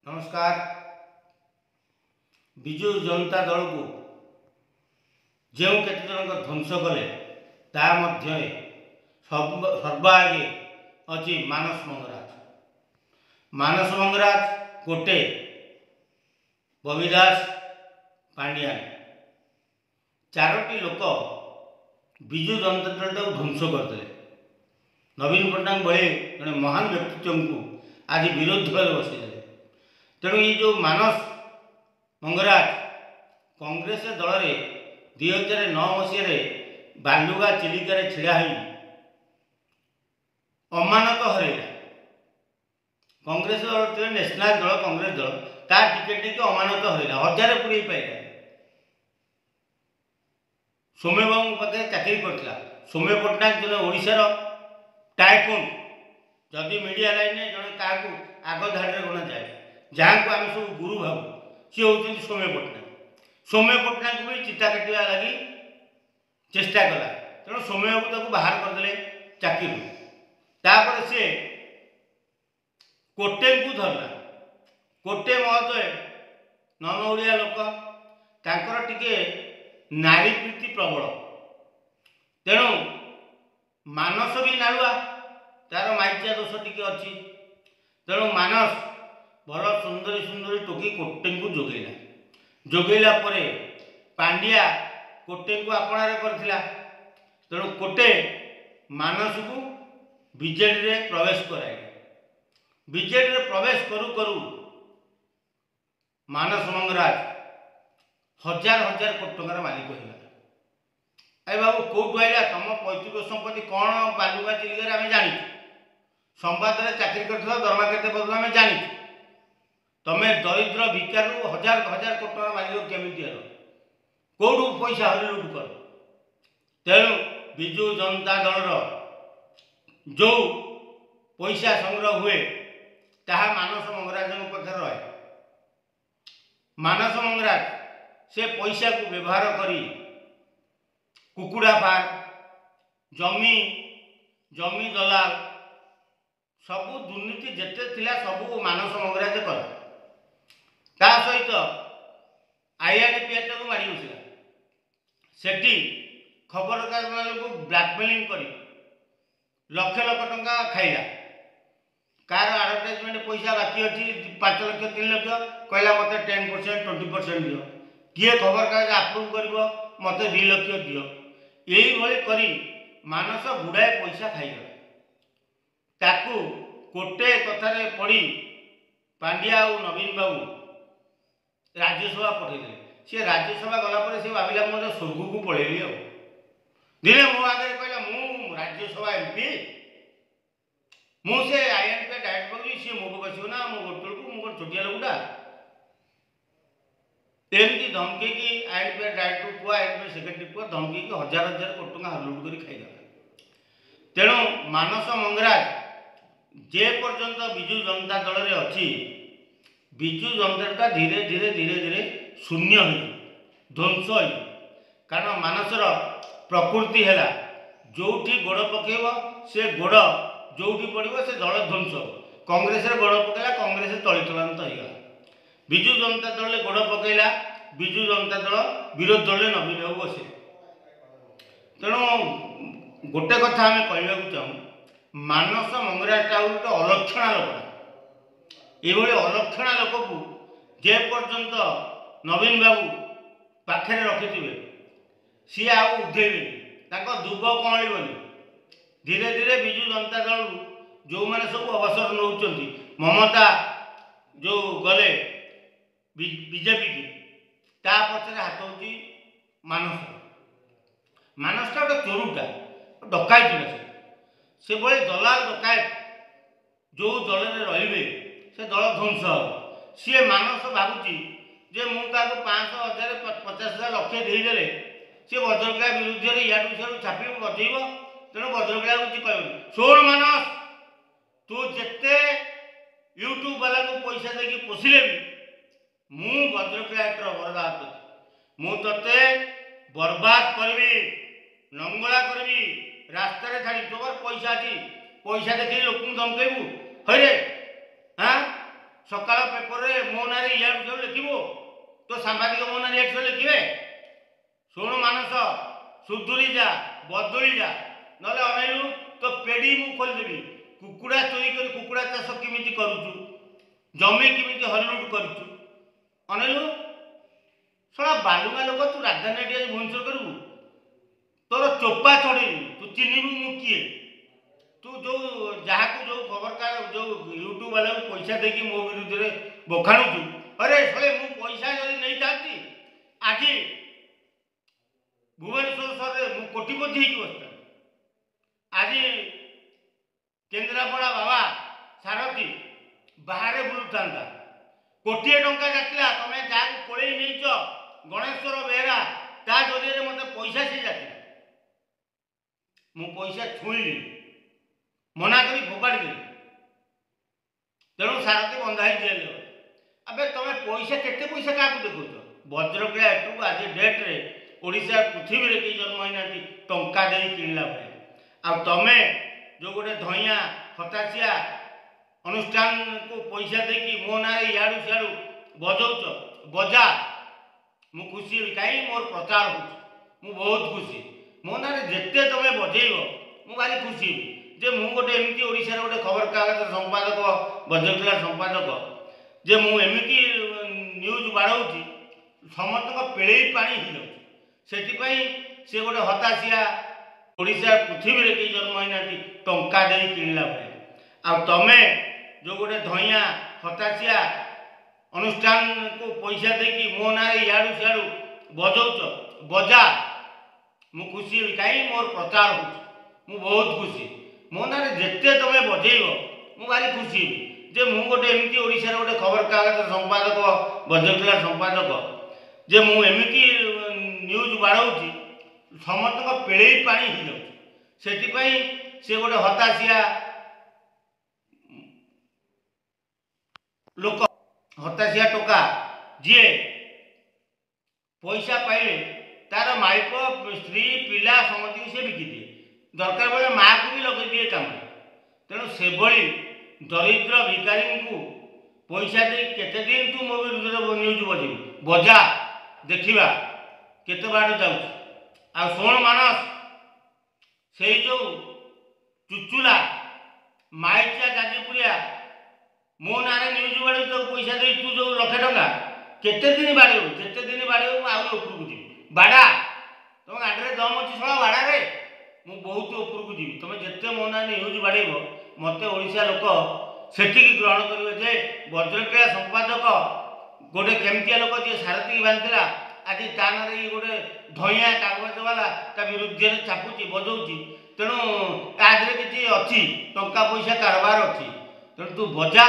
नमस्कार। विजु जनता दल को जो केते जन ध्वंस कले ता मध्य सर्वागे अच्छी मानस मंगराज कोटे बबिदास पांड्यान चारोटी लोक विजु जनता दल को ध्वंस करते। नवीन पट्टनायक भले जड़े महान व्यक्तित्व को आज विरोध बसई तेणु ये जो मानस मंगराज कांग्रेस दल में 2009 मसीह बालुगा चिलिका छिड़ा अमानत हरैला। कांग्रेस दल नेशनल दल कांग्रेस दल ता टिकेट नहीं अमानत हरैला 1000 पुरे पाइला। सौम्य बाबू पाखे चाकरी करता। सौम्य पट्टनायक जन ओडिशार टाइकुन जदि मीडिया लाइन में जन क्या आग धाड़ी गणा जाए जहाँ को आम सब गुरु भाव सी हूँ सौम्य पट्टनायक। सौम्य पट्टनायक भी चिता काटा लगी चेष्टा कला तेणु सौम्य बाबू बाहर करदे चाकरी। तापर से कोटे को धरला। कोटे महोदय नन ओडिया लोक तांकर टिके नारी प्रीति प्रबल तेणु मानस भी नाड़ुआ तार माइचिया दोष टिके अच्छी तेणु मानस भल सुंदरी सुंदरी टोकी कोटे को जोगैला परे पांड्या कोटे को आपणार करथिला। तेणु कोटे मानस को बीजेडी रे प्रवेश कराए। बीजेडी रे प्रवेश करू करू मानस मंगराज हजार हजार कोटी टंकार मालिक होगा। अरे बाबू कौटू आईला तुम पैतृक संपत्ति कौन बालुगा चिलिका आम जानी संवाद में चाकरी कर दरमा के आम जानी तुम्हें दरिद्र भिकार हजार हजार कोटी टंकार मालिक केमी कौटू पैसा हरि लुट कर। तेणु विजु जनता दल जो पैसा संग्रह हुए ताहा मानस मंगराज पाखे रहे। मानस मंगराज से पैसा को व्यवहार करी कुकुड़ा फार्म जमी दलाल सबू दुर्नीति जेते थिला सबू मानस मंगराज कला। ता सहित आईआरपीएफ को मारी बसला सेठी खबर कागज को ब्लैकमेलिंग करी लक्ष लक्ष टंका खाइला। कार आडभटाइजमेंट पैसा बाकी अच्छी 5 लाख 3 लाख कहला मत 10% 20% दियो किए खबर कागज आप्रुव कर मत 2 लाख दियो यही करी मानस गुड़ाए पैसा खाईगला। ताकू कोटे कथार पड़ी पांड्या और नवीन बाबू राज्यसभा पठेदे। सी राज्यसभा गलापर से भाविला मैं स्वर्ग को पलैली दिने मो आगे कहला मु राज्यसभा एमपी मुझे आईएनपी डायरेक्ट पकड़ी सी मो बस ना मो गोटल को मो छोटिया लोकटा एमती धमकी की आईएनपी डायरेक्टर पुआ आईएनपी सेक्रेटरी पुआ धमकी की हजार हजार कोटी टंका लुट कर खाईगला। तेणु मानस मंगराज जे पर्यंत विजु जनता दल में अच्छी विजु जनता धीरे धीरे धीरे धीरे शून्य ध्वंस हो कारण मानसर प्रकृति है जोठी गोड़ पकेब से गोड़ जोठी पड़ो से दल ध्वंस हो। कांग्रेस गोड़ पकेला कांग्रेस तलीतलांत होगा। विजु जनता दल में गोड़ पकेला विजु जनता दल विरोध दल में नवीन बाबू बसे। तेणु गोटे कथा आम कहवाक चाहूँ मानस मंगराजटा गोटे अलक्षणा लोकटा ये अलक्षणा लोक को जे पर्यंत नवीन बाबू पाखे रखिथे सी आधेबे दुब कमलबनी। धीरे धीरे विजु जनता दल जो मैंने सब अवसर नौ ममता जो गले बीजेपी की ता पचर हाथ होती मानसटा गोटे चोरुटा डकायत से भाई दलाल डकायत जो दल में रे से दल ध्वंस हो। सी मानस भावुची जे मु 500 1000 50,000 लक्ष्य देदेले सी वज्रकला विरुद्ध में इाडू सियाडू छापी बजेब। तेणु वज्रकला किसी कहनी शोण मानस तू जिते यूट्यूब वाला को पैसा देकी पोषिले भी मु वज्रकलाटर बर्बाद मुझे बर्बाद करी नंगला करी रास्तार छाड़ी तोर पैसा अच्छी पैसा देखिए लोक धमकेबू हरे हाँ सकाळ पेपर मो ना इाड़ू लिखब तो सांबादिक मो ना इाड़ लिखे शुण मानस सुधुरी जा बदली जा ना अनैलु तो पेड़ी मु खोलदेवी कुकुड़ा चोरी कर कुकुड़ा चाष केमी करुचु जमी केमी हरिलुट करुचु अनैलु सड़ा बालुगा लोक तू राजधानी भुवनेश्वर करू तोर चोपा चढ़े तू चिन्हबू मु किए तू जो जहाँ को जो खबर का जो यूट्यूब वाला पैसा देकी मो विरुद्ध में बखाणुचु अरे सले मु पैसा जदि नहीं थाती आज भुवनेश्वर सहर मु कोटिपति होगी बसता आज केन्द्रापड़ा बाबा सारथी बाहर बुलूता कोटिए टंका जाता तुम जहाँ कोड़े नहीं गणेश्वर बेहरा ता जरिए मत पैसा सी जाती मु पैसा छुईली मना करी फोपाड़ी देली तेणु सारथी बंधा जेल अबे तुम पैसा केते पैसा क्या देखुच वज्रक्रिया एटू आज डेट्रे ओडिशा पृथ्वी रे कई जन्म होना टंका दे किणला भाई आ तमें जो गोटे धइया हताशिया अनुष्ठान को पैसा देकी मो ना इाड़ू सियाड़ू बजौच बजा मु खुशी कहीं मोर प्रचार हो बहुत खुशी मो ना जिते तुम बजेब मु भारी खुशी जे मु गोटे एमती ओडिशा गोटे खबर कागज संपादक बज्रक्रिया संपादक जे मु एमती न्यूज बाढ़ाऊँगी समस्त पेड़े पानी हो जाऊँ से गोटे हताशिया ओडिशा पृथ्वी रे कई जन्म होना टंका दे किणला भाई आ तमें जो गोटे धइया हताशिया अनुष्ठान को पैसा देकी मो ना इाड़ू सियाड़ू बजौच बजा मु खुशी कहीं मोर प्रचार हो बहुत खुशी मो ना जिते तुम बजेब मु भारी खुशी जे मु गोटे एमती ओडिशा गोटे खबर कागज संपादक बज्रक्रिया संपादक जे मु एमती न्यूज बाढ़ाऊँगी समस्त पेड़े पानी हो जाऊँ से गोटे हताशिया लोक हताशिया टोका जी पैसा पाइले तार माइप स्त्री पिला समझ से बिकी दिए दरकार बेले माँ को भी लगे दिए कम तेणु से दरिद्र भिकारी को पैसा दे केते दिन तू मो विरुद्ध न्यूज बजेबू बजा देखा केते बाट जाऊँ आ शुण मानस से जो चुचुला माइचा जाजीपुरिया मो ना न्यूज बाड़े तो पैसा दे तू जो लक्षे टंका केते दिन बाड़ेबू जिते दिन बाड़ेबू आहुरी उपरकू जी बाड़ा तुम गाड़ी दम अच्छी सड़ा बाड़े मु बहुत उपरकू जी तुम जिते मो ना न्यूज बाड़ेब मत ओडिशा लोक सेठी ग्रहण करेंगे जे वज्रक्रिया संपादक गोटे केमतिया लोक जी सारथी बांधला आज ता ना गोटे धइया कागज वाला ता विरुद्ध में चापुची बजौची तेणु तादे किसी अच्छी टंका पैसा कारबार अच्छी तेणु तू बजा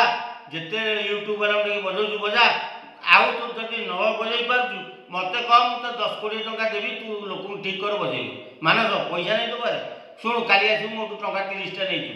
जिते यूट्यूब वाला बजौचु बजा आउ तू जब न बजे पार्छु मत कह मुझे 10 कोटी टंका देवी तू लोक ठीक कर बजेबू मानस पैसा नहीं तो शुणु काली आस मोटू टंका 30टा नहीं